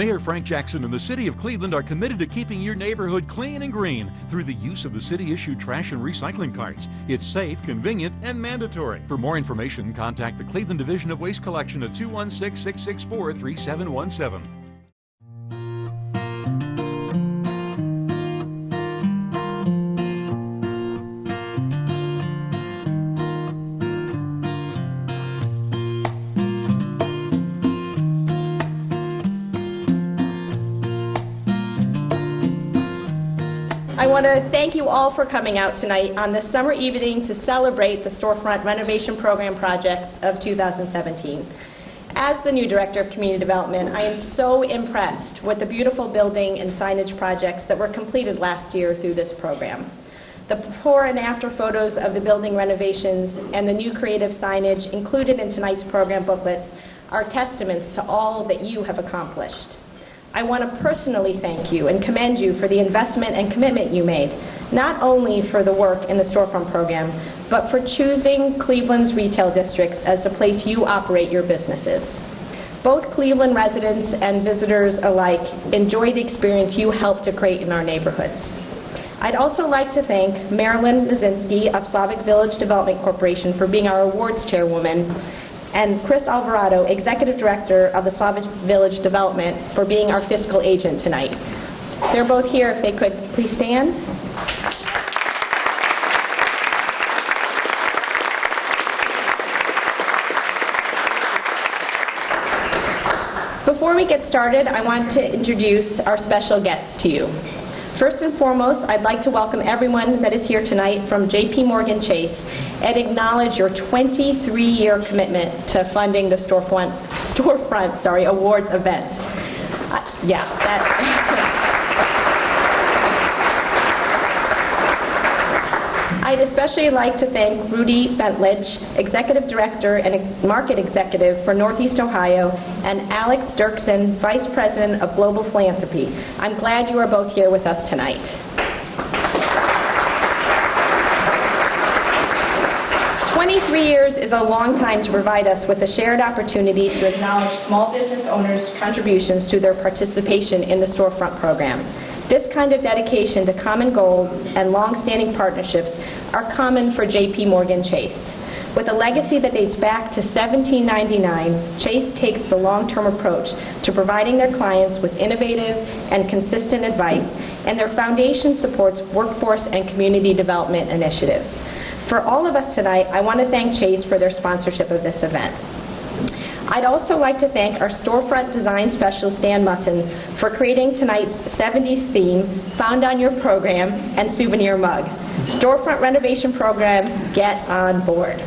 Mayor Frank Jackson and the City of Cleveland are committed to keeping your neighborhood clean and green through the use of the city-issued trash and recycling carts. It's safe, convenient, and mandatory. For more information, contact the Cleveland Division of Waste Collection at 216-664-3717. I want to thank you all for coming out tonight on this summer evening to celebrate the Storefront Renovation Program projects of 2017. As the new Director of Community Development, I am so impressed with the beautiful building and signage projects that were completed last year through this program. The before and after photos of the building renovations and the new creative signage included in tonight's program booklets are testaments to all that you have accomplished. I want to personally thank you and commend you for the investment and commitment you made, not only for the work in the Storefront program, but for choosing Cleveland's retail districts as the place you operate your businesses. Both Cleveland residents and visitors alike enjoy the experience you helped to create in our neighborhoods. I'd also like to thank Marilyn Mazinski of Slavic Village Development Corporation for being our awards chairwoman, and Chris Alvarado, Executive Director of the Slavic Village Development, for being our fiscal agent tonight. They're both here. If they could please stand. Before we get started, I want to introduce our special guests to you. First and foremost, I'd like to welcome everyone that is here tonight from J.P. Morgan Chase and acknowledge your 23-year commitment to funding the Storefront Awards event. I'd especially like to thank Rudy Bentlich, Executive Director and Market Executive for Northeast Ohio, and Alex Dirksen, Vice President of Global Philanthropy. I'm glad you are both here with us tonight. 23 years is a long time to provide us with a shared opportunity to acknowledge small business owners' contributions to their participation in the Storefront program. This kind of dedication to common goals and long-standing partnerships are common for J.P. Morgan Chase. With a legacy that dates back to 1799, Chase takes the long-term approach to providing their clients with innovative and consistent advice, and their foundation supports workforce and community development initiatives. For all of us tonight, I want to thank Chase for their sponsorship of this event. I'd also like to thank our storefront design specialist, Dan Musson, for creating tonight's 70s theme found on your program and souvenir mug. Storefront Renovation Program, get on board.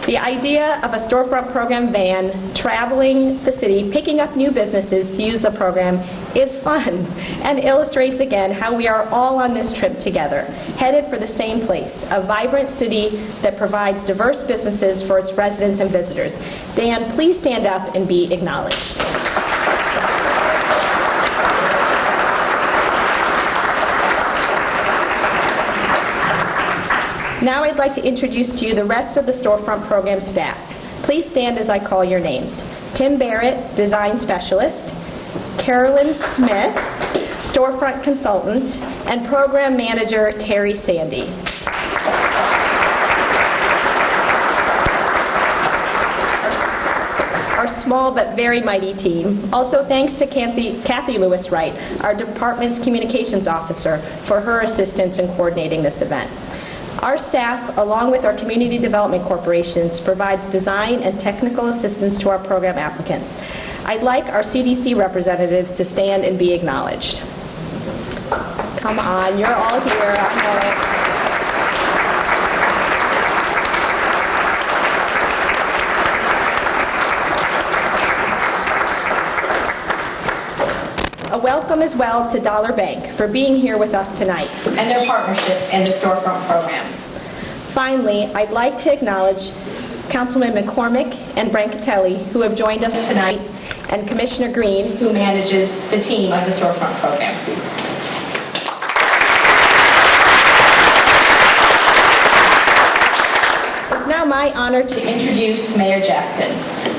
The idea of a storefront program van traveling the city, picking up new businesses to use the program is fun and illustrates again how we are all on this trip together, headed for the same place, a vibrant city that provides diverse businesses for its residents and visitors. Dan, please stand up and be acknowledged. Now I'd like to introduce to you the rest of the Storefront program staff. Please stand as I call your names. Tim Barrett, Design Specialist, Carolyn Smith, Storefront Consultant, and Program Manager Terry Sandy. Our small but very mighty team. Also thanks to Kathy Lewis-Wright, our department's communications officer, for her assistance in coordinating this event. Our staff, along with our community development corporations, provides design and technical assistance to our program applicants. I'd like our CDC representatives to stand and be acknowledged. Come on, you're all here. I know. A welcome as well to Dollar Bank for being here with us tonight and their partnership in the Storefront program. Finally, I'd like to acknowledge Councilman McCormick and Brancatelli, who have joined us tonight, and Commissioner Green, who manages the team of the Storefront program. It's now my honor to introduce Mayor Jackson.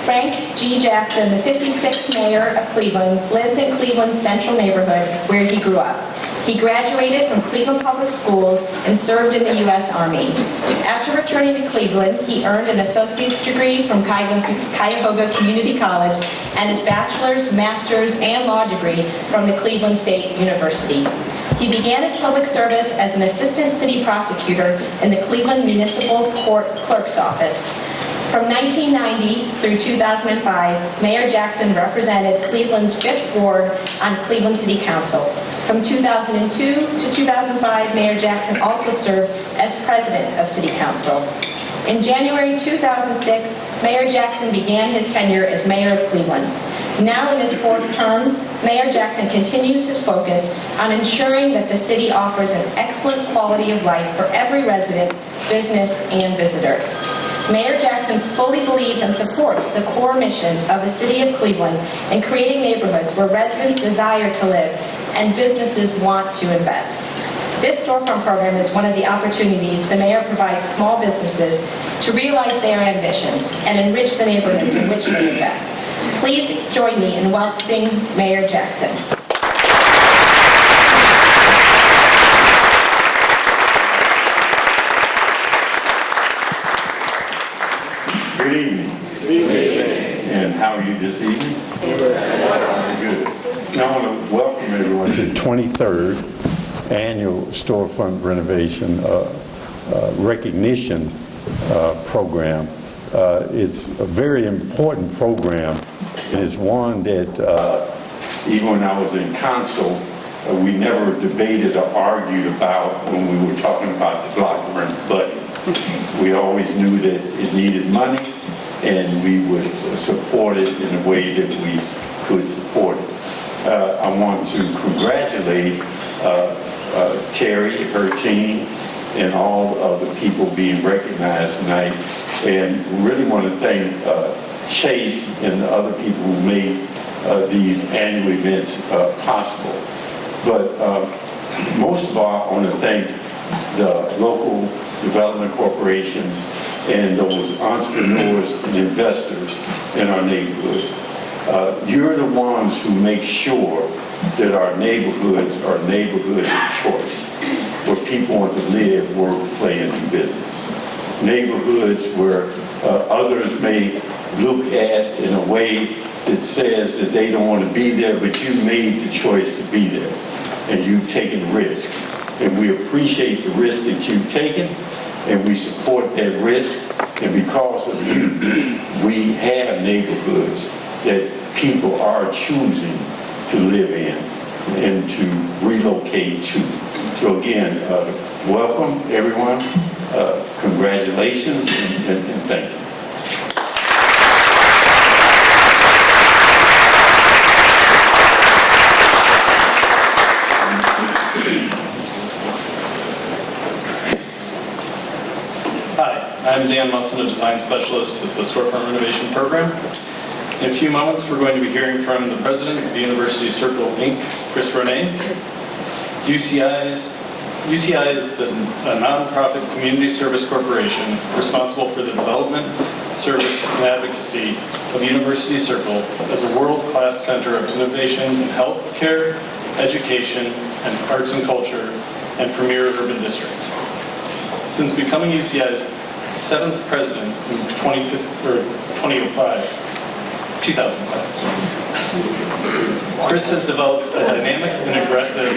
Frank G. Jackson, the 56th mayor of Cleveland, lives in Cleveland's central neighborhood where he grew up. He graduated from Cleveland Public Schools and served in the U.S. Army. After returning to Cleveland, he earned an associate's degree from Cuyahoga Community College and his bachelor's, master's, and law degree from the Cleveland State University. He began his public service as an assistant city prosecutor in the Cleveland Municipal Court Clerk's Office. From 1990 through 2005, Mayor Jackson represented Cleveland's 5th Ward on Cleveland City Council. From 2002 to 2005, Mayor Jackson also served as president of City Council. In January 2006, Mayor Jackson began his tenure as mayor of Cleveland. Now in his 4th term, Mayor Jackson continues his focus on ensuring that the city offers an excellent quality of life for every resident, business, and visitor. Mayor Jackson fully believes and supports the core mission of the City of Cleveland in creating neighborhoods where residents desire to live and businesses want to invest. This storefront program is one of the opportunities the mayor provides small businesses to realize their ambitions and enrich the neighborhoods in which they invest. Please join me in welcoming Mayor Jackson. Good evening. Good evening. And how are you this evening? Good. Now I want to welcome everyone to the 23rd Annual Storefront Renovation Recognition Program. It's a very important program. It is one that even when I was in council, we never debated or argued about when we were talking about the block grant budget. We always knew that it needed money, and we would support it in a way that we could support it. I want to congratulate Terry, her team, and all of the people being recognized tonight, and really want to thank Chase and the other people who made these annual events possible. But most of all, I want to thank the local development corporations and those entrepreneurs and investors in our neighborhood. You're the ones who make sure that our neighborhoods are neighborhoods of choice, where people want to live, work, play, and do business. Neighborhoods where others may look at in a way that says that they don't want to be there, but you made the choice to be there, and you've taken risk. And we appreciate the risk that you've taken, and we support that risk. And because of you, we have neighborhoods that people are choosing to live in and to relocate to. So again, welcome everyone. Congratulations and thank you. I'm Dan Musson, a design specialist with the Storefront Renovation Program. In a few moments, we're going to be hearing from the president of the University Circle, Inc., Chris Ronay. UCI is the nonprofit community service corporation responsible for the development, service, and advocacy of University Circle as a world-class center of innovation in healthcare, education, and arts and culture, and premier urban district. Since becoming UCI's 7th president in 2005, Chris has developed a dynamic and aggressive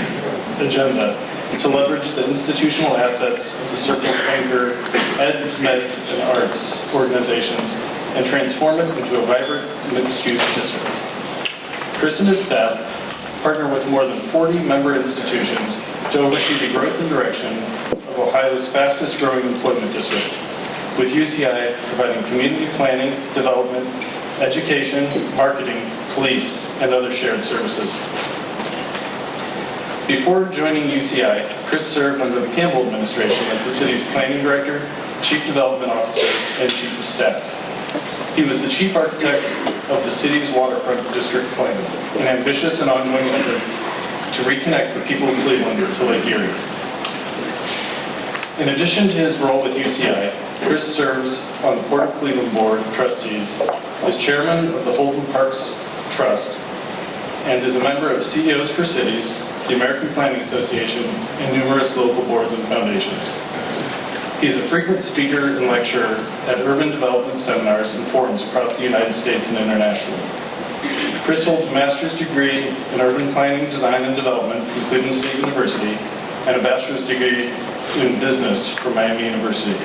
agenda to leverage the institutional assets of the Circle's anchor Eds, Meds, and Arts organizations and transform it into a vibrant mixed-use district. Chris and his staff partner with more than 40 member institutions to oversee the growth and direction of Ohio's fastest-growing employment district, with UCI providing community planning, development, education, marketing, police, and other shared services. Before joining UCI, Chris served under the Campbell administration as the city's planning director, chief development officer, and chief of staff. He was the chief architect of the city's waterfront district plan, an ambitious and ongoing effort to reconnect the people of Cleveland to Lake Erie. In addition to his role with UCI, Chris serves on the Port of Cleveland Board of Trustees, is chairman of the Holden Parks Trust, and is a member of CEOs for Cities, the American Planning Association, and numerous local boards and foundations. He is a frequent speaker and lecturer at urban development seminars and forums across the United States and internationally. Chris holds a master's degree in urban planning, design, and development from Cleveland State University and a bachelor's degree in business from Miami University.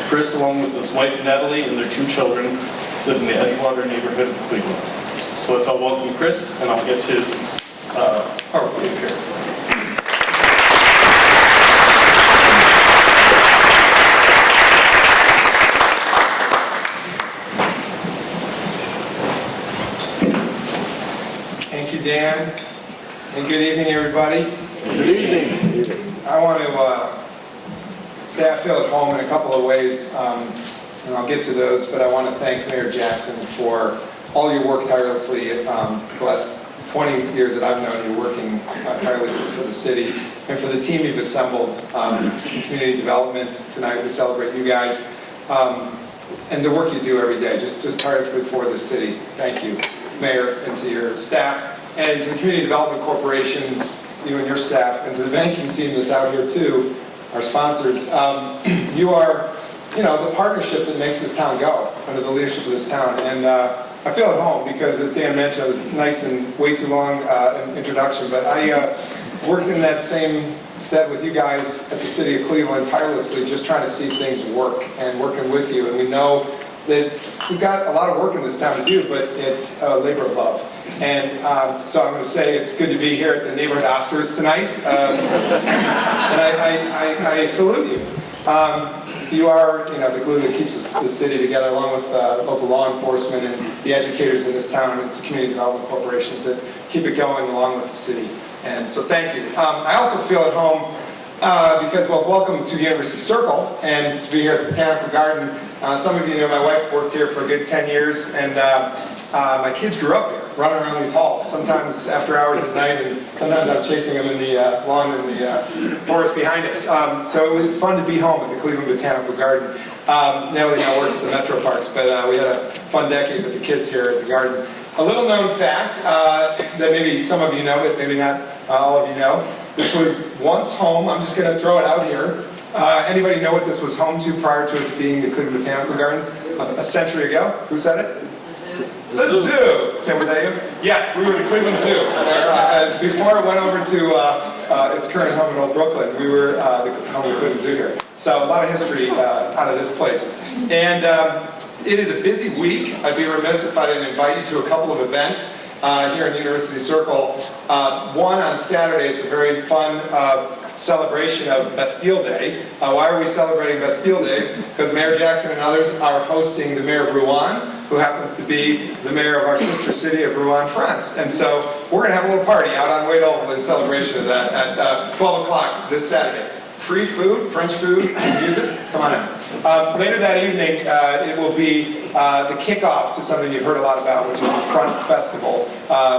Chris, along with his wife Natalie and their 2 children, live in the Edgewater neighborhood of Cleveland. So let's all welcome Chris, and I'll get his PowerPoint here. Thank you, Dan, and good evening, everybody. Good evening. I want to say I feel at home in a couple of ways, and I'll get to those, but I want to thank Mayor Jackson for all your work tirelessly the last 20 years that I've known you, working tirelessly for the city, and for the team you've assembled in community development. Tonight we celebrate you guys, and the work you do every day, just tirelessly for the city. Thank you, Mayor, and to your staff, and to the community development corporations, you and your staff, and to the banking team that's out here too, our sponsors. You are, the partnership that makes this town go under the leadership of this town. And I feel at home because, as Dan mentioned, it was nice and way too long introduction, but I worked in that same stead with you guys at the City of Cleveland tirelessly, just trying to see things work and working with you. And we know that we've got a lot of work in this town to do, but it's a labor of love. And so I'm going to say it's good to be here at the Neighborhood Oscars tonight. And I salute you. You are, the glue that keeps the city together, along with local law enforcement and the educators in this town, and it's community development corporations that keep it going along with the city. And so thank you. I also feel at home because, welcome to University Circle, and to be here at the Botanical Garden. Some of you know my wife worked here for a good 10 years, and my kids grew up here, running around these halls, sometimes after hours at night, and sometimes I'm chasing them in the lawn in the forest behind us. So it's fun to be home at the Cleveland Botanical Garden. Natalie now works at the Metro Parks, but we had a fun decade with the kids here at the garden. A little known fact that maybe some of you know, but maybe not all of you know. This was once home. I'm just going to throw it out here. Anybody know what this was home to prior to it being the Cleveland Botanical Gardens? A century ago? Who said it? The zoo. Tim, was that you? Yes, we were the Cleveland Zoo. Before it went over to its current home in Old Brooklyn, we were the home of the Cleveland Zoo here. So a lot of history out of this place. And it is a busy week. I'd be remiss if I didn't invite you to a couple of events here in University Circle. One on Saturday, it's a very fun celebration of Bastille Day. Why are we celebrating Bastille Day? Because Mayor Jackson and others are hosting the mayor of Rouen, who happens to be the mayor of our sister city of Rouen, France. And so we're going to have a little party out on Wade Oval in celebration of that at 12 o'clock this Saturday. Free food, French food, music. Come on in. Later that evening, it will be the kickoff to something you've heard a lot about, which is the Front Festival,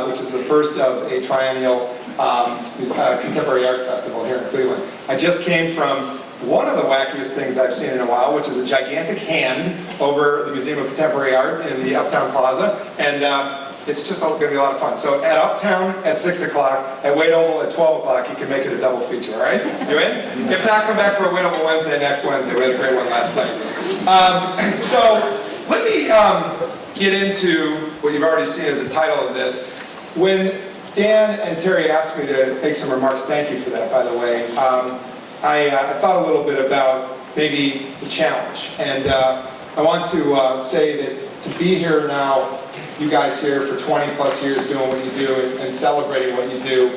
which is the first of a triennial contemporary art festival here in Cleveland. I just came from one of the wackiest things I've seen in a while, which is a gigantic hand over the Museum of Contemporary Art in the Uptown Plaza, and it's just going to be a lot of fun. So at Uptown at 6 o'clock, at Wade Oval at 12 o'clock, you can make it a double feature, all right? You in? If not, come back for a Wade Oval Wednesday next Wednesday. We had a great one last night. So let me get into what you've already seen as the title of this. When Dan and Terry asked me to make some remarks, thank you for that, by the way, I thought a little bit about maybe the challenge. And I want to say that to be here now, you guys here for 20 plus years doing what you do and celebrating what you do,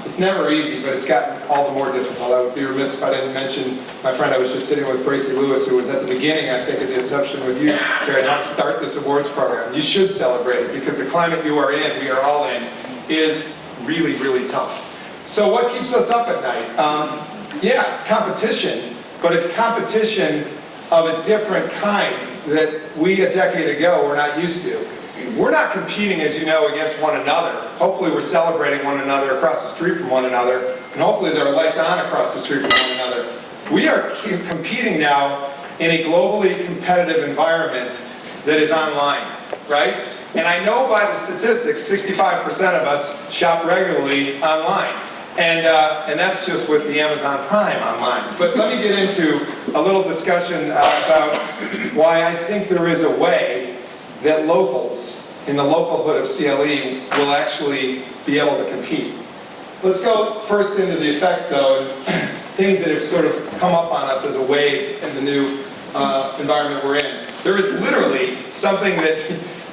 it's never easy, but it's gotten all the more difficult. I would be remiss if I didn't mention my friend I was just sitting with, Bracy Lewis, who was at the beginning, I think, at the inception with you, Terry, to help start this awards program. You should celebrate it because the climate you are in, we are all in, is really, really tough. So what keeps us up at night? Yeah, it's competition, but it's competition of a different kind that we a decade ago were not used to. We're not competing, as you know, against one another. Hopefully we're celebrating one another across the street from one another, and hopefully there are lights on across the street from one another. We are competing now in a globally competitive environment that is online, right? And I know by the statistics, 65% of us shop regularly online. And that's just with the Amazon Prime online. But let me get into a little discussion about why I think there is a way that locals in the local hood of CLE will actually be able to compete. Let's go first into the effects, though, and things that have sort of come up on us as a wave in the new environment we're in. There is literally something that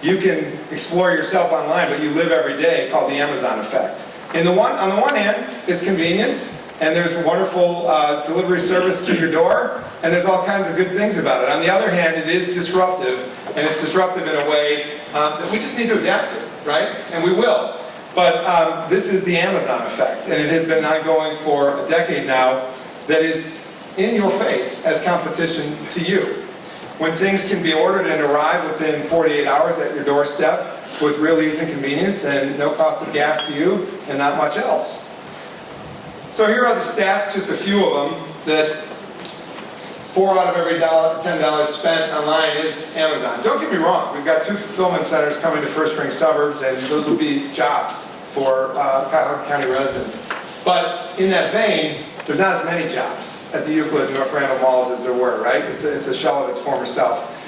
you can explore yourself online, but you live every day, called the Amazon effect. On the one hand, it's convenience, and there's wonderful delivery service to your door, and there's all kinds of good things about it. On the other hand, it is disruptive, and it's disruptive in a way that we just need to adapt to, right? And we will. But this is the Amazon effect, and it has been ongoing for a decade now, that is in your face as competition to you. When things can be ordered and arrive within 48 hours at your doorstep with real ease and convenience and no cost of gas to you and not much else. So here are the stats, just a few of them, that 4 out of every $10 spent online is Amazon. Don't get me wrong, we've got 2 fulfillment centers coming to First Spring Suburbs, and those will be jobs for Cuyahoga County residents. But in that vein, there's not as many jobs at the Euclid and North Randall malls as there were, right? It's a shell of its former self.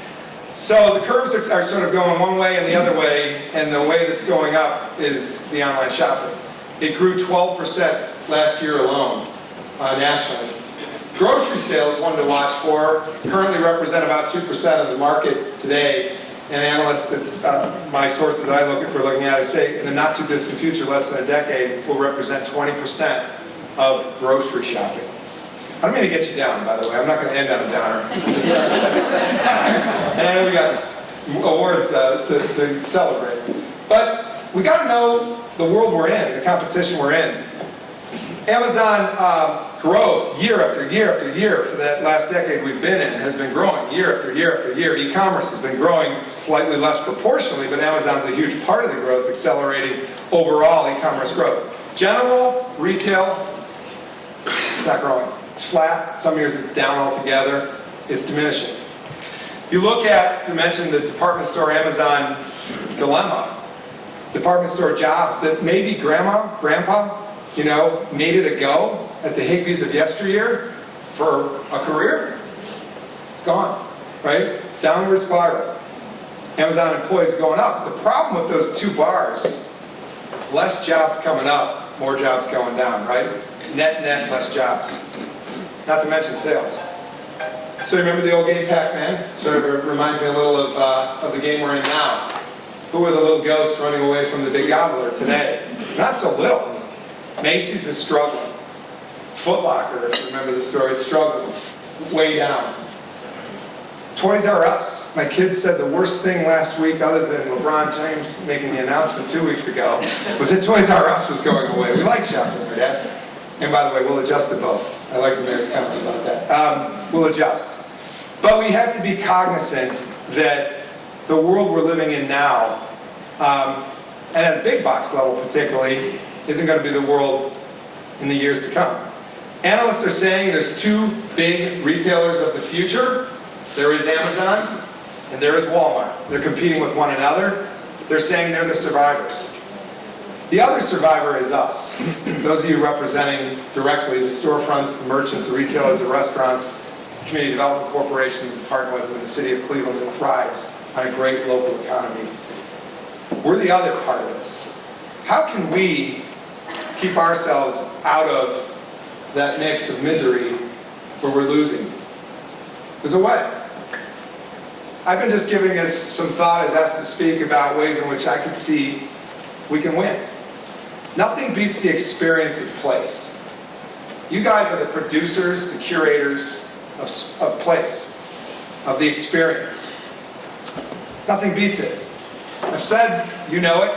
So the curves are sort of going one way and the other way, and the way that's going up is the online shopping. It grew 12% last year alone nationally. Grocery sales, one to watch for, currently represent about 2% of the market today. And analysts, it's my sources that we're looking at, say in the not too distant future, less than a decade, will represent 20% of grocery shopping. I don't mean to get you down, by the way. I'm not going to end on a downer. And we got awards to celebrate. But we got to know the world we're in, the competition we're in. Amazon growth year after year after year for that last decade we've been in has been growing year after year after year. E-commerce has been growing slightly less proportionally, but Amazon's a huge part of the growth, accelerating overall e-commerce growth. General retail, it's not growing. It's flat. Some years it's down altogether. It's diminishing. You look at, to mention the department store Amazon dilemma, department store jobs that maybe grandma, grandpa, made it a go at the Higbees of yesteryear for a career. It's gone, right? Downward spiral. Amazon employees going up. The problem with those 2 bars, less jobs coming up, more jobs going down, right? Net, less jobs. Not to mention sales. So remember the old game Pac-Man? Sort of reminds me a little of the game we're in now. Who are the little ghosts running away from the big gobbler today? Not so little. Macy's is struggling. Foot Locker, if you remember the story, it's struggling. Way down. Toys R Us. My kids said the worst thing last week, other than LeBron James making the announcement 2 weeks ago, was that Toys R Us was going away. We like shopping there, Dad. And by the way, we'll adjust to both. I like the mayor's comment about that. We'll adjust. But we have to be cognizant that the world we're living in now, and at a big box level particularly, isn't going to be the world in the years to come. Analysts are saying there's 2 big retailers of the future. There is Amazon and there is Walmart. They're competing with one another. They're saying they're the survivors. The other survivor is us. Those of you representing directly the storefronts, the merchants, the retailers, the restaurants, community development corporations partner with in the city of Cleveland that thrives on a great local economy. We're the other part of this. How can we keep ourselves out of that mix of misery where we're losing? There's a way. I've been just giving us some thought as asked to speak about ways in which I could see we can win. Nothing beats the experience of place. You guys are the producers, the curators of place, of the experience. Nothing beats it. I've said, you know it,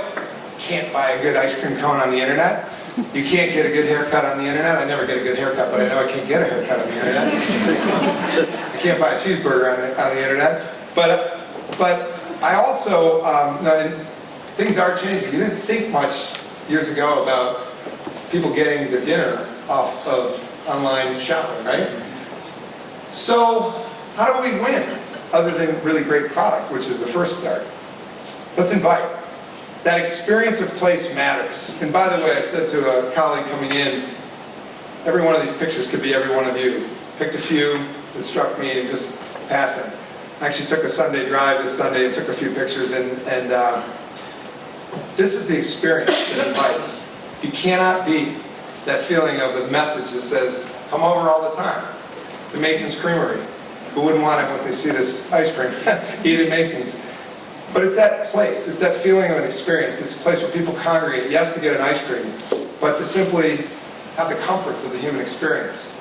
can't buy a good ice cream cone on the internet. You can't get a good haircut on the internet. I never get a good haircut, but I know I can't get a haircut on the internet. I can't buy a cheeseburger on the internet. But I also, things are changing. You didn't think much years ago about people getting their dinner off of online shopping, right? So how do we win, other than really great product, which is the first start? Let's invite. That experience of place matters. And by the way, I said to a colleague coming in, every one of these pictures could be every one of you. Picked a few that struck me and just passing. I actually took a Sunday drive this Sunday and took a few pictures, and this is the experience that invites. You cannot beat that feeling of a message that says, come over all the time to Mason's Creamery. Who wouldn't want it when they see this ice cream? Eat at Mason's. But it's that place, it's that feeling of an experience. It's a place where people congregate, yes, to get an ice cream, but to simply have the comforts of the human experience.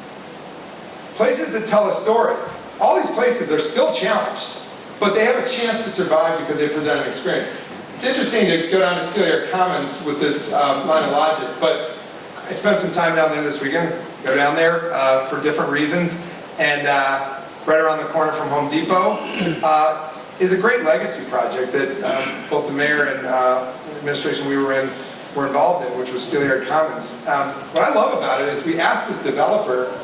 Places that tell a story. All these places are still challenged, but they have a chance to survive because they present an experience. It's interesting to go down to Steelyard Commons with this line of logic, but I spent some time down there this weekend. Go down there for different reasons, and right around the corner from Home Depot is a great legacy project that both the mayor and the administration we were in were involved in, which was Steelyard Commons. What I love about it is we asked this developer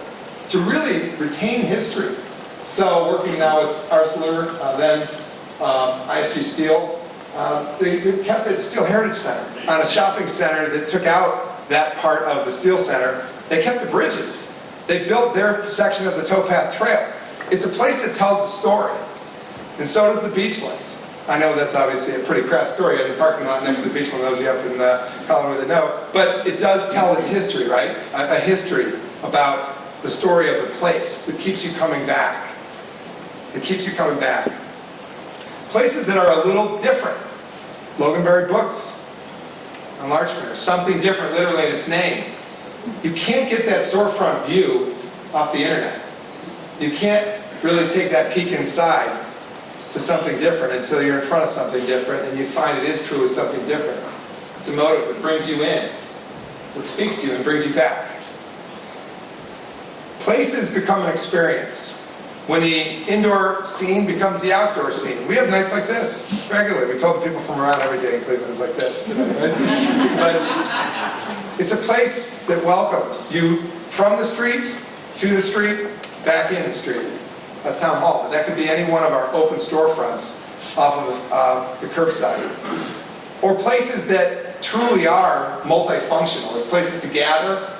to really retain history. So working now with Arcelor, then ISG Steel, they kept it Steel Heritage Center on a shopping center that took out that part of the Steel Center. They kept the bridges. They built their section of the towpath trail. It's a place that tells a story. And so does the Beachland. I know that's obviously a pretty crass story in the parking lot next to the Beachland, those of you up in Colorado that know. But it does tell its history, right? A history about the story of the place that keeps you coming back. It keeps you coming back. Places that are a little different. Loganberry Books on Larchmere. Something different literally in its name. You can't get that storefront view off the internet. You can't really take that peek inside to something different until you're in front of something different and you find it is truly something different. It's emotive. It brings you in. It speaks to you and brings you back. Places become an experience. When the indoor scene becomes the outdoor scene. We have nights like this regularly. We told the people from around every day in Cleveland is like this today, right? But it's a place that welcomes you from the street, to the street, back in the street. That's Town Hall. But that could be any one of our open storefronts off of the curbside. Or places that truly are multifunctional. As places to gather,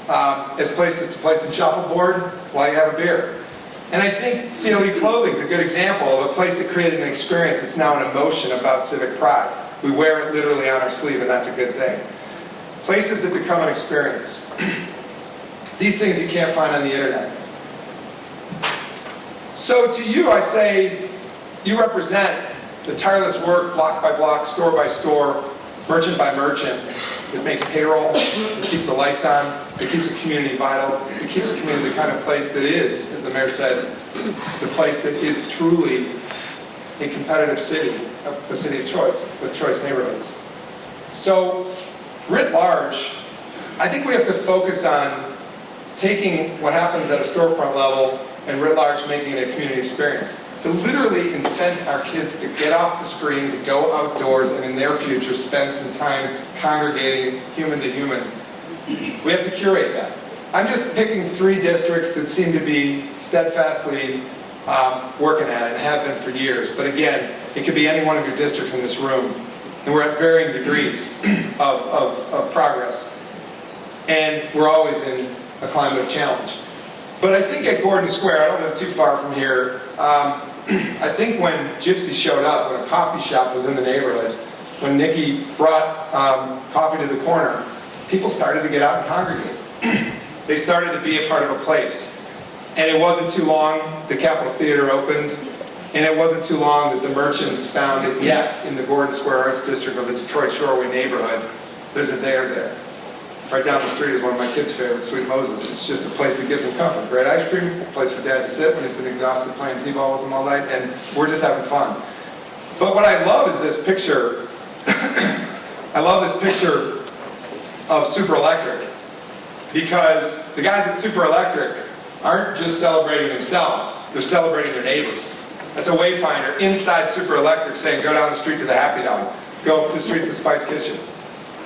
as places to place a shuffleboard while you have a beer. And I think CLE Clothing is a good example of a place that created an experience that's now an emotion about civic pride. We wear it literally on our sleeve, and that's a good thing. Places that become an experience. These things you can't find on the internet. So to you, I say, you represent the tireless work, block by block, store by store, merchant by merchant, that makes payroll, that keeps the lights on, that keeps the community vital, that keeps the community the kind of place that is, as the mayor said, the place that is truly a competitive city, a city of choice, with choice neighborhoods. So, writ large, I think we have to focus on taking what happens at a storefront level and writ large making it a community experience. To literally incent our kids to get off the screen, to go outdoors, and in their future spend some time congregating human to human. We have to curate that. I'm just picking 3 districts that seem to be steadfastly working at it and have been for years. But again, it could be any one of your districts in this room. And we're at varying degrees of progress. And we're always in a climate of challenge. But I think at Gordon Square, I don't live too far from here, I think when Gypsy showed up, when a coffee shop was in the neighborhood, when Nikki brought coffee to the corner, people started to get out and congregate. They started to be a part of a place. And it wasn't too long, the Capitol Theater opened, and it wasn't too long that the merchants found that, yes, in the Gordon Square Arts District of the Detroit Shoreway neighborhood, there's a there. Right down the street is one of my kids' favorites, Sweet Moses. It's just a place that gives them comfort. Great ice cream, a place for Dad to sit when he's been exhausted playing t-ball with him all night, and we're just having fun. But what I love is this picture. I love this picture of Super Electric, because the guys at Super Electric aren't just celebrating themselves, they're celebrating their neighbors. That's a wayfinder inside Super Electric saying, go down the street to the Happy Dog, go up the street to the Spice Kitchen.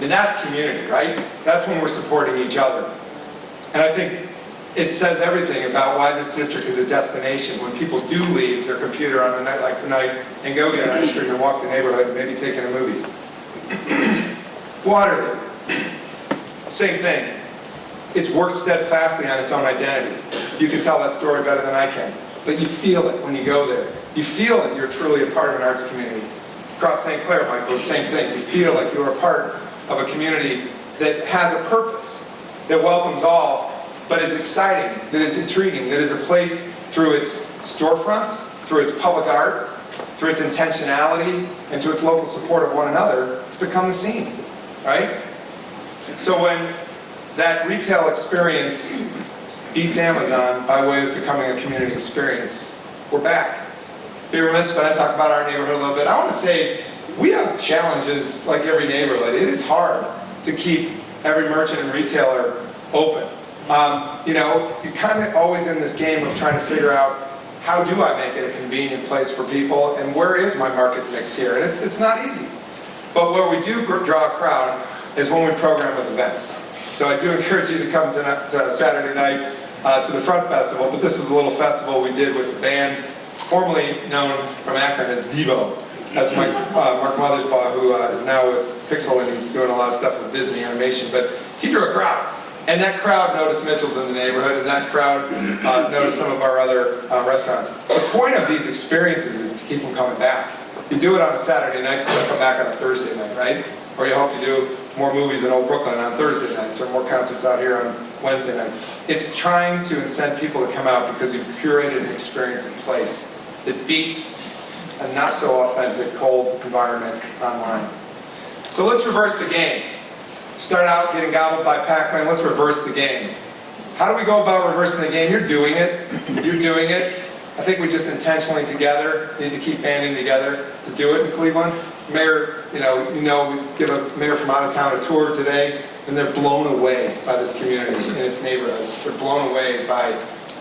And that's community, right? That's when we're supporting each other. And I think it says everything about why this district is a destination when people do leave their computer on a night like tonight and go get an ice cream and walk the neighborhood and maybe take in a movie. Waterloo, same thing. It's worked steadfastly on its own identity. You can tell that story better than I can, but you feel it when you go there. You feel that you're truly a part of an arts community. Across St. Clair, Michael, the same thing. You feel like you're a part of a community that has a purpose, that welcomes all, but is exciting, that is intriguing, that is a place through its storefronts, through its public art, through its intentionality, and to its local support of one another. It's become the scene, right? So when that retail experience beats Amazon by way of becoming a community experience, we're back. Be remiss if I didn't talk about our neighborhood a little bit. I want to say we have challenges like every neighborhood. It is hard to keep every merchant and retailer open. You're kind of always in this game of trying to figure out how do I make it a convenient place for people and where is my market mix here? And it's not easy. But where we do draw a crowd is when we program with events. So I do encourage you to come to Saturday night to the Front Festival, but this was a little festival we did with the band formerly known from Akron as Devo. That's Mark Mothersbaugh, who is now with Pixel, and he's doing a lot of stuff with Disney animation. But he drew a crowd, and that crowd noticed Mitchell's in the neighborhood, and that crowd noticed some of our other restaurants. The point of these experiences is to keep them coming back. You do it on a Saturday night, so they'll come back on a Thursday night, right? Or you hope to do more movies in Old Brooklyn on Thursday nights, or more concerts out here on Wednesday nights. It's trying to incent people to come out because you've curated an experience in place that beats a not-so-authentic, cold environment online. So let's reverse the game. Start out getting gobbled by Pac-Man. Let's reverse the game. How do we go about reversing the game? You're doing it. You're doing it. I think we just intentionally together need to keep banding together to do it in Cleveland. Mayor, we give a mayor from out of town a tour today, and they're blown away by this community and its neighborhoods. They're blown away by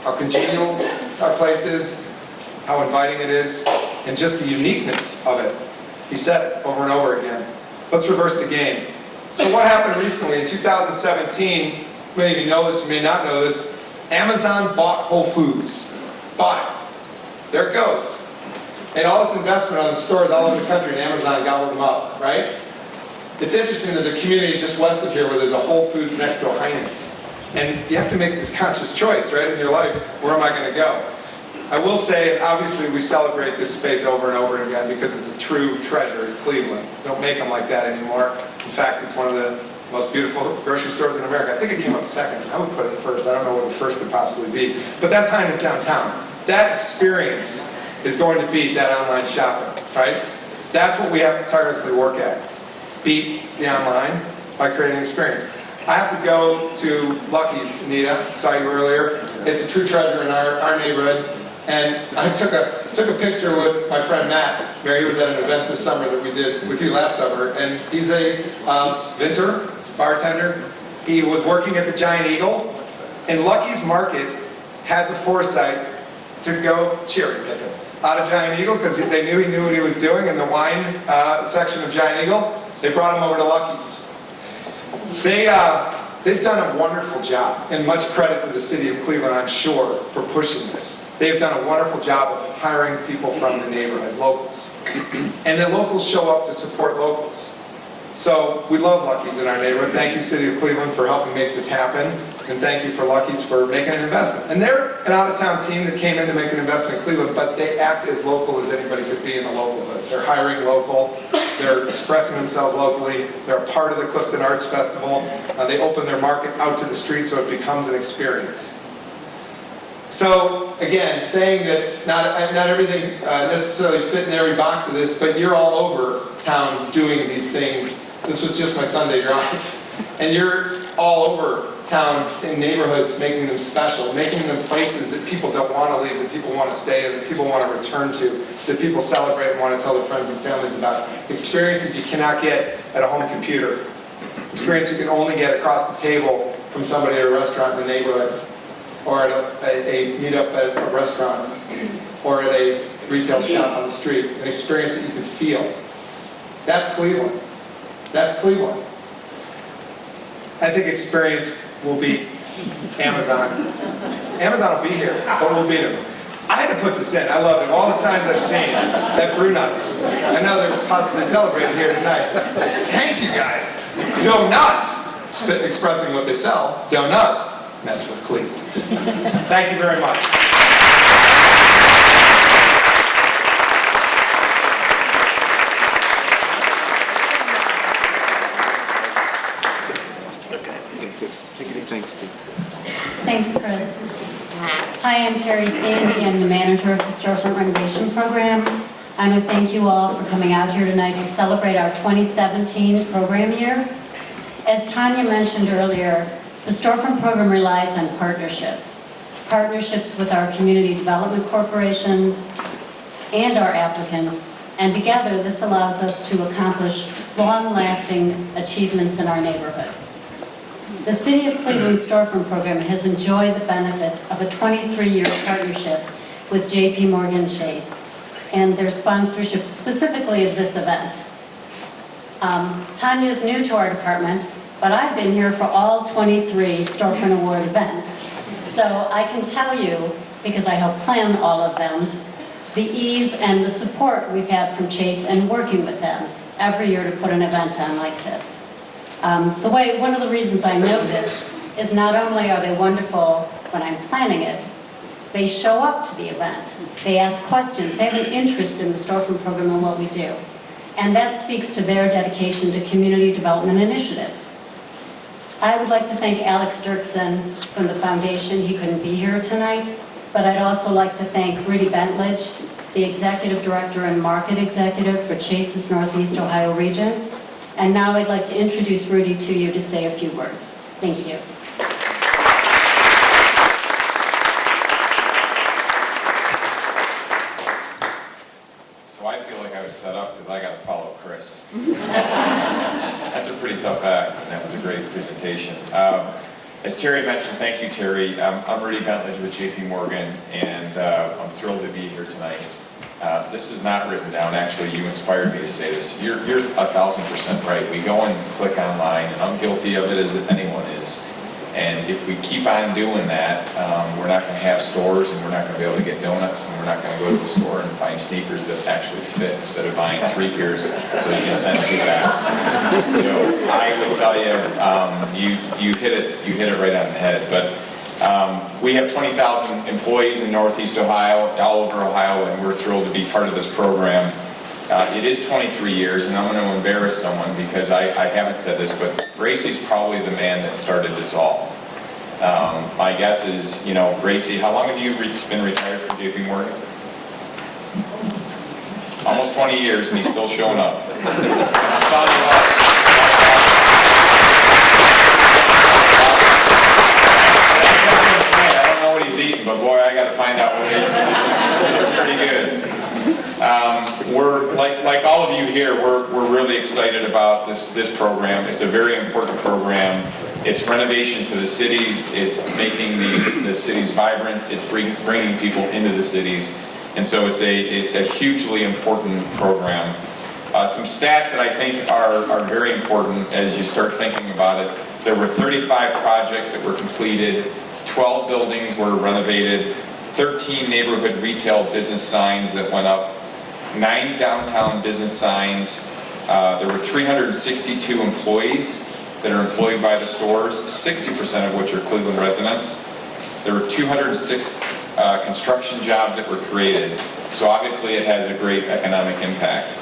how congenial our place is, how inviting it is, and just the uniqueness of it. He said it over and over again. Let's reverse the game. So what happened recently in 2017, many of you know this, you may not know this, Amazon bought Whole Foods. Bought it. There it goes. And all this investment on the stores all over the country, and Amazon gobbled them up, right? It's interesting, there's a community just west of here where there's a Whole Foods next to a Heinz. And you have to make this conscious choice, right, in your life. Where am I going to go? I will say, obviously, we celebrate this space over and over again because it's a true treasure in Cleveland. Don't make them like that anymore. In fact, it's one of the most beautiful grocery stores in America. I think it came up second. I would put it first. I don't know what the first could possibly be. But that's Heinz downtown. That experience is going to beat that online shopping, right? That's what we have to tirelessly work at. Beat the online by creating an experience. I have to go to Lucky's, Anita, saw you earlier. It's a true treasure in our neighborhood. And I took a picture with my friend Matt. Mary was at an event this summer that we did with you last summer. And he's a vintner, bartender. He was working at the Giant Eagle. And Lucky's Market had the foresight to go cherry pick him out of Giant Eagle because they knew he knew what he was doing in the wine section of Giant Eagle. They brought him over to Lucky's. They've done a wonderful job, and much credit to the city of Cleveland, I'm sure, for pushing this. They've done a wonderful job of hiring people from the neighborhood, locals. And the locals show up to support locals. So we love Lucky's in our neighborhood. Thank you, City of Cleveland, for helping make this happen. And thank you for Lucky's for making an investment. And they're an out-of-town team that came in to make an investment in Cleveland, but they act as local as anybody could be in the local hood. They're hiring local. They're expressing themselves locally. They're a part of the Clifton Arts Festival. They open their market out to the street so it becomes an experience. So, again, saying that not everything necessarily fit in every box of this, but you're all over town doing these things. This was just my Sunday drive. And you're all over town in neighborhoods making them special, making them places that people don't want to leave, that people want to stay in, that people want to return to, that people celebrate and want to tell their friends and families about. Experiences you cannot get at a home computer. Experience you can only get across the table from somebody at a restaurant in the neighborhood, or at a meet-up at a restaurant, or at a retail shop on the street. An experience that you can feel. That's Cleveland. That's Cleveland. I think experience will beat Amazon Amazon will be here, but we'll beat them. I had to put this in. I love it. All the signs I've seen. That brew nuts. I know they're possibly celebrated here tonight. Thank you, guys. Donut. Expressing what they sell. Donut. Mess with Cleveland. Thank you very much. Thanks, Chris. Hi, I'm Terry Sandy. I'm the manager of the Storefront Renovation Program. I want to thank you all for coming out here tonight to celebrate our 2017 program year. As Tanya mentioned earlier, the Storefront program relies on partnerships. Partnerships with our community development corporations and our applicants. And together, this allows us to accomplish long-lasting achievements in our neighborhoods. The City of Cleveland Storefront Program has enjoyed the benefits of a 23-year partnership with J.P. Morgan Chase and their sponsorship specifically of this event. Tanya is new to our department, but I've been here for all 23 Storefront Award events. So I can tell you, because I helped plan all of them, the ease and the support we've had from Chase and working with them every year to put an event on like this. One of the reasons I know this is not only are they wonderful when I'm planning it, they show up to the event. They ask questions. They have an interest in the Storefront program and what we do. And that speaks to their dedication to community development initiatives. I would like to thank Alex Dirksen from the foundation. He couldn't be here tonight. But I'd also like to thank Rudy Bentledge, the Executive Director and Market Executive for Chase's Northeast Ohio region. And now I'd like to introduce Rudy to you to say a few words. Thank you. So I feel like I was set up because I got to follow Chris. That's a pretty tough act, and that was a great presentation. As Terry mentioned, thank you, Terry. I'm Rudy Bentledge with J.P. Morgan, and I'm thrilled to be here tonight. This is not written down. Actually, you inspired me to say this. You're 1,000% right. We go and click online, and I'm guilty of it as anyone is. And if we keep on doing that, we're not going to have stores, and we're not going to be able to get donuts, and we're not going to go to the store and find sneakers that actually fit instead of buying 3 pairs so you can send 2 back. So I would tell you, you hit it right on the head. But we have 20,000 employees in Northeast Ohio, all over Ohio, and we're thrilled to be part of this program. It is 23 years, and I'm going to embarrass someone because I haven't said this, but Gracie's probably the man that started this all. My guess is, Gracie, how long have you been retired from J.P. Morgan? Almost 20 years, and he's still showing up. And I'm telling you what, he's eating, but boy, I got to find out what he's eating. It's pretty good. We're like all of you here. We're really excited about this program. It's a very important program. It's renovation to the cities. It's making the cities vibrant. It's bringing people into the cities, and so it's a hugely important program. Some stats that I think are very important as you start thinking about it. There were 35 projects that were completed. 12 buildings were renovated, 13 neighborhood retail business signs that went up, 9 downtown business signs. There were 362 employees that are employed by the stores, 60% of which are Cleveland residents. There were 206 construction jobs that were created. So obviously it has a great economic impact.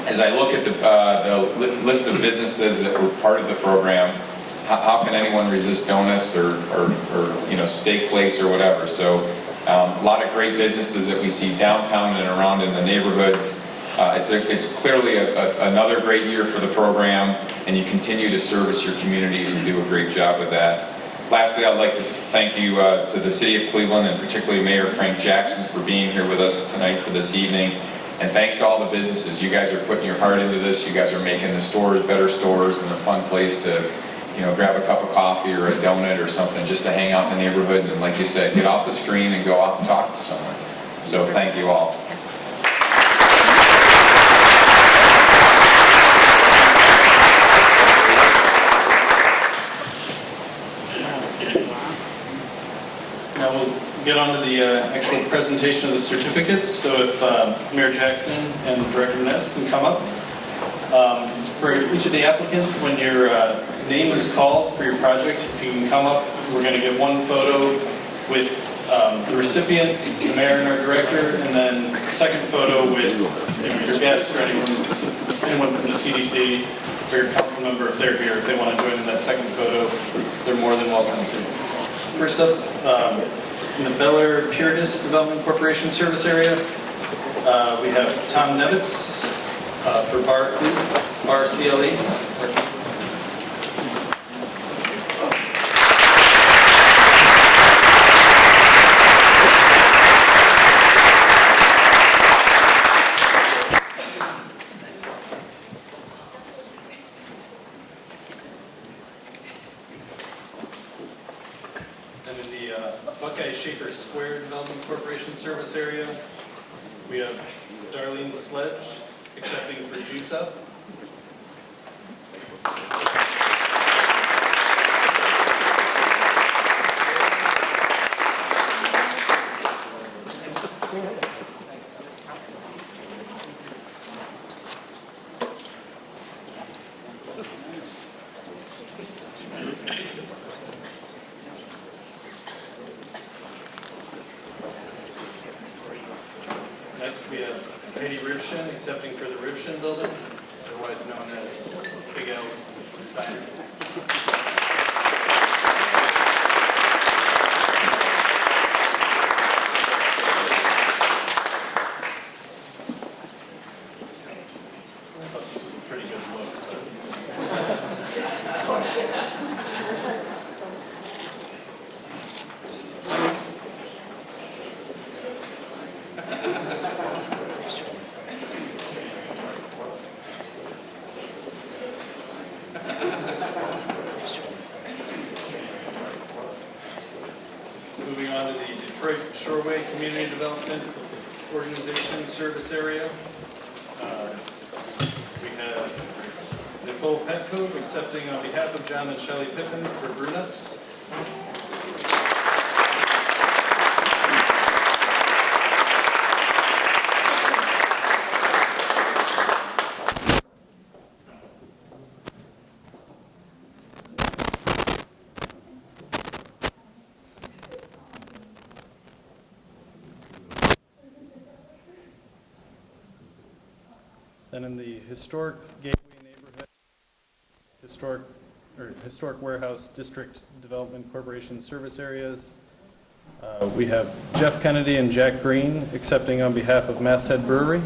As I look at the list of businesses that were part of the program, how can anyone resist donuts or steak place or whatever? So a lot of great businesses that we see downtown and around in the neighborhoods. It's clearly another great year for the program, and you continue to service your communities and do a great job with that. Lastly, I'd like to thank you to the City of Cleveland, and particularly Mayor Frank Jackson, for being here with us tonight for this evening. And thanks to all the businesses. You guys are putting your heart into this. You guys are making the stores better stores and a fun place to grab a cup of coffee or a donut or something just to hang out in the neighborhood. And like you said, get off the screen and go out and talk to someone. So thank you all. Now we'll get on to the actual presentation of the certificates. So if Mayor Jackson and Director Ness can come up. For each of the applicants, when your name is called for your project, if you can come up, we're going to get one photo with the recipient, the mayor and our director, and then a second photo with your guests or anyone from the CDC or your council member if they're here. If they want to join in that second photo, they're more than welcome to. First up, in the Bel Air Puritas Development Corporation service area, we have Tom Nevitz for Bar CLE. And in the Buckeye Shaker Square Development Corporation service area, we have Darlene Sledge, accepting for Juice Up. Next, we have Katie Rivshin, accepting for the Rivshin Building, otherwise known as Big L's Diner. I thought this was a pretty good look. Moving on to the Detroit Shoreway Community Development Organization service area. We have Nicole Petco accepting on behalf of John and Shelley Pippin for Brunettes. Then in the Historic Gateway Neighborhood, Historic Warehouse District Development Corporation service areas, we have Jeff Kennedy and Jack Green accepting on behalf of Masthead Brewery.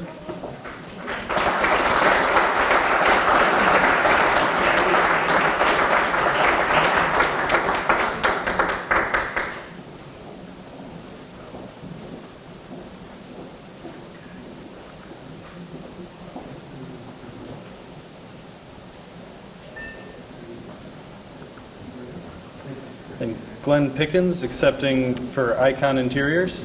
And Glenn Pickens accepting for Icon Interiors.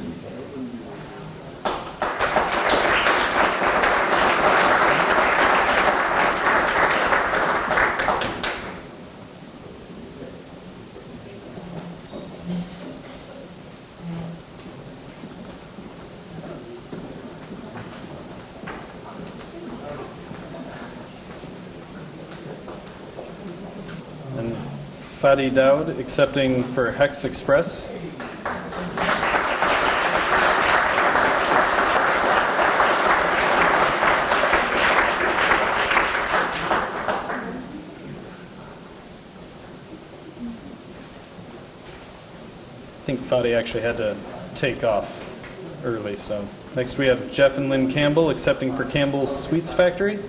And Fadi Dowd accepting for Hex Express. I think Fadi actually had to take off early, so. Next we have Jeff and Lynn Campbell accepting for Campbell's Sweets Factory.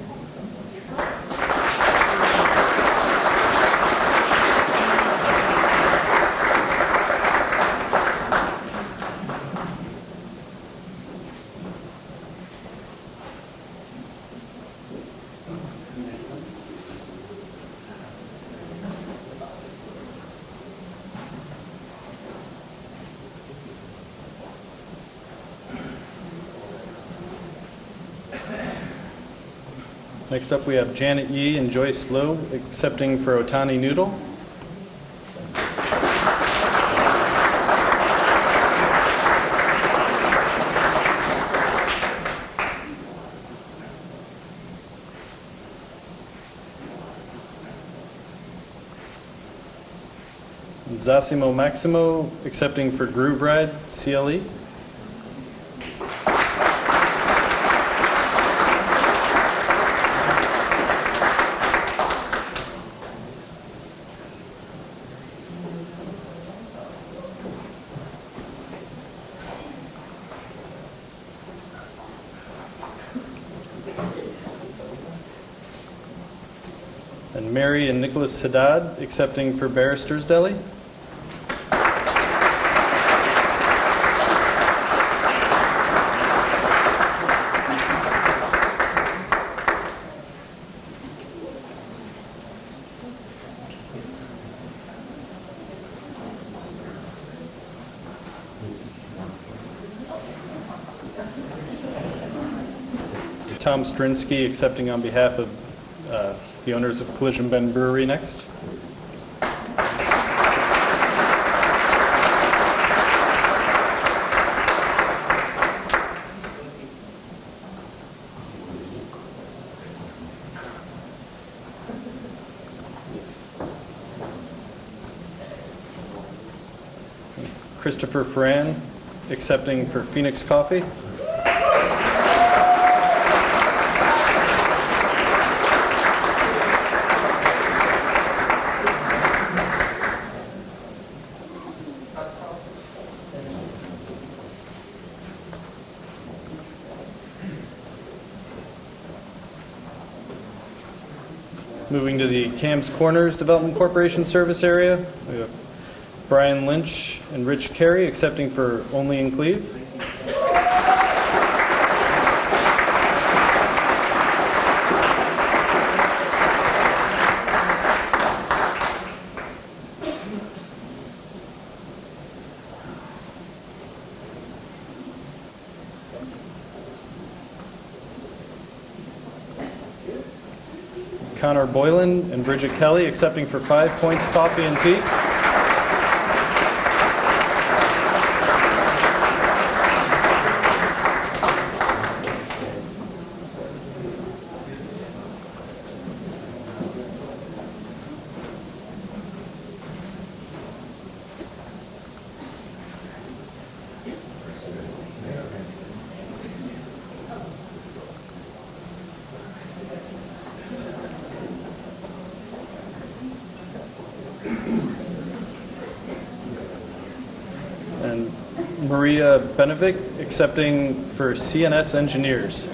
Next up we have Janet Yee and Joyce Lowe accepting for Otani Noodle. Zosimo Maximo, accepting for Groove Ride CLE. And Mary and Nicholas Haddad, accepting for Barrister's Deli. Tom Strinsky, accepting on behalf of the owners of Collision Bend Brewery next. Christopher Ferran, accepting for Phoenix Coffee. Moving to the Cam's Corners Development Corporation service area, we have Brian Lynch and Rich Carey accepting for Only in Cleve. Connor Boylan and Bridget Kelly accepting for 5 Points Coffee and Tea. And Maria Benovic accepting for CNS Engineers.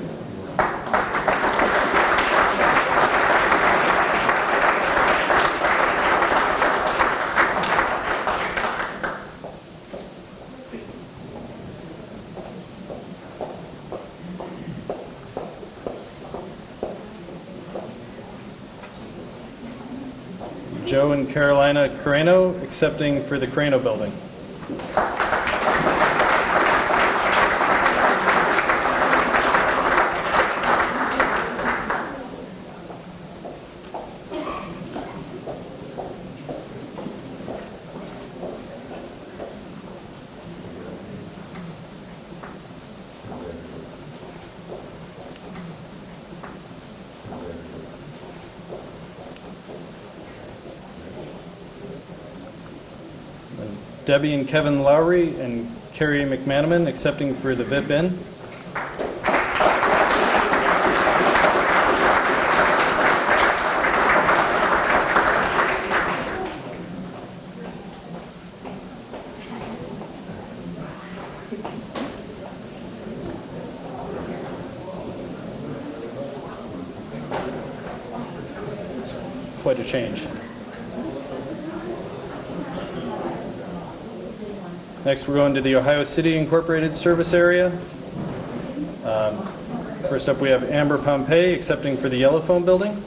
Joe and Carolina Carreno accepting for the Carreno Building. Debbie and Kevin Lowry and Carrie McManaman accepting for the VIP Inn. It's quite a change. Next, we're going to the Ohio City Incorporated service area. First up, we have Amber Pompey accepting for the Yellow Phone Building.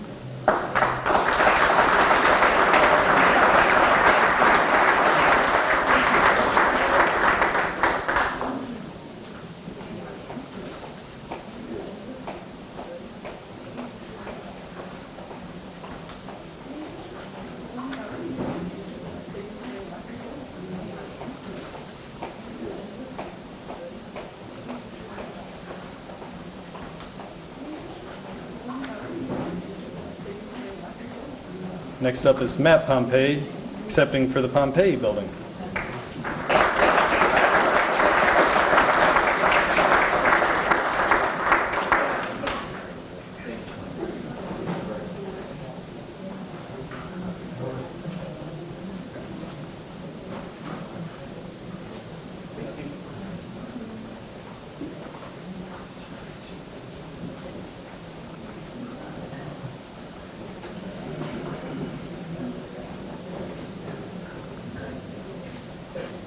Next up is Matt Pompey accepting for the Pompeii building.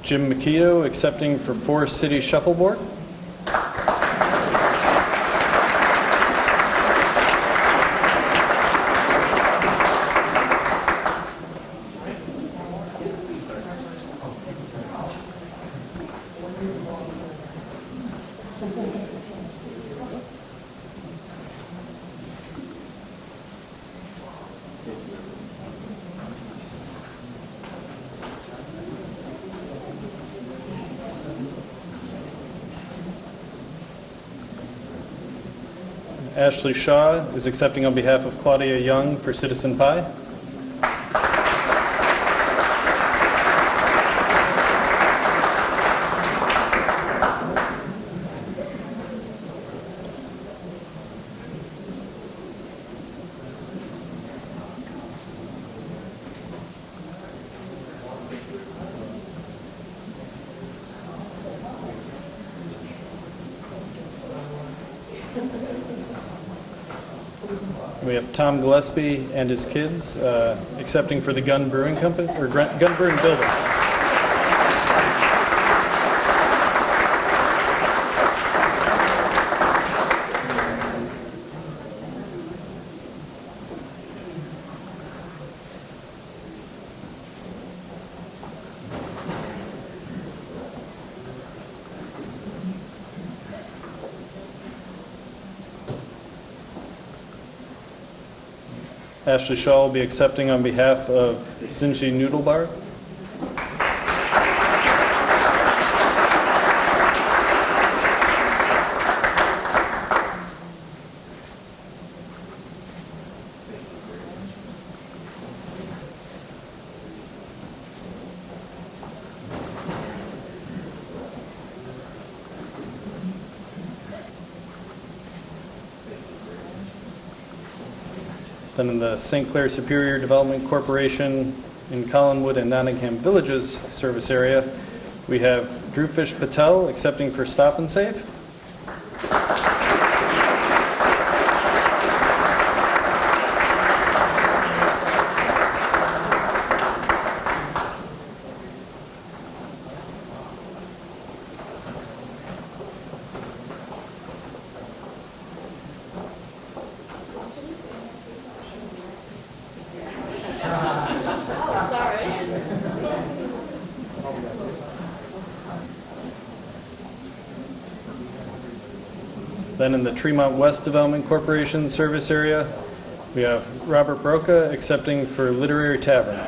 Jim McKeough accepting for Forest City Shuffleboard. Ashley Shaw is accepting on behalf of Claudia Young for Citizen Pie. We have Tom Gillespie and his kids accepting for the Gun Brewing Company or Gun Brewing Building. Ashley Shaw will be accepting on behalf of Zinchi Noodle Bar. Then in the St. Clair Superior Development Corporation in Collinwood and Nottingham Villages service area, we have Drewfish Patel accepting for Stop and Save. Then in the Tremont West Development Corporation service area, we have Robert Broca accepting for Literary Tavern.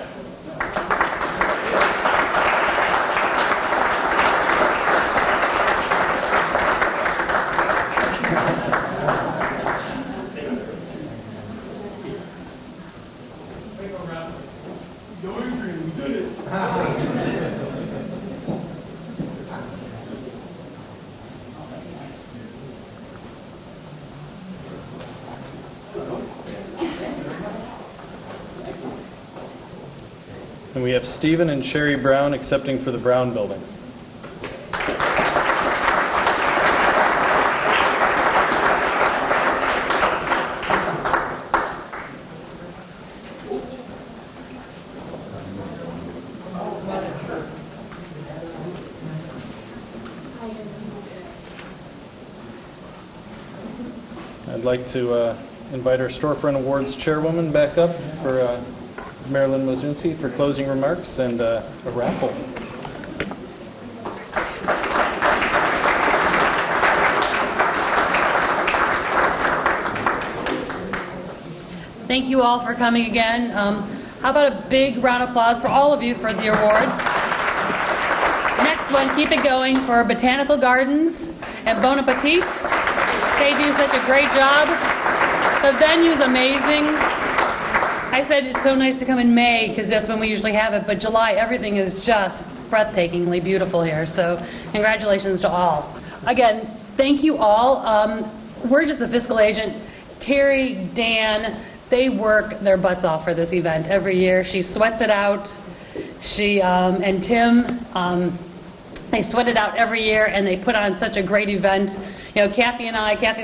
And we have Stephen and Sherry Brown accepting for the Brown Building. I'd like to invite our Storefront Awards chairwoman back up for Marilyn Mozunzi for closing remarks and a raffle. Thank you all for coming again. How about a big round of applause for all of you for the awards. Next one, keep it going for Botanical Gardens and Bon Appetit. They do such a great job. The venue's amazing. I said it's so nice to come in May because that's when we usually have it, but July, everything is just breathtakingly beautiful here. So congratulations to all. Again, thank you all. We're just a fiscal agent. Terry, Dan, they work their butts off for this event every year. She sweats it out. She and Tim, they sweat it out every year, and they put on such a great event. You know, Kathy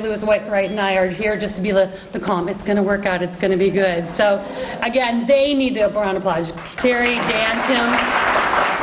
Lewis-White and I are here just to be the calm. It's going to work out. It's going to be good. So, again, they need a round of applause. Terry, Dan, Tim.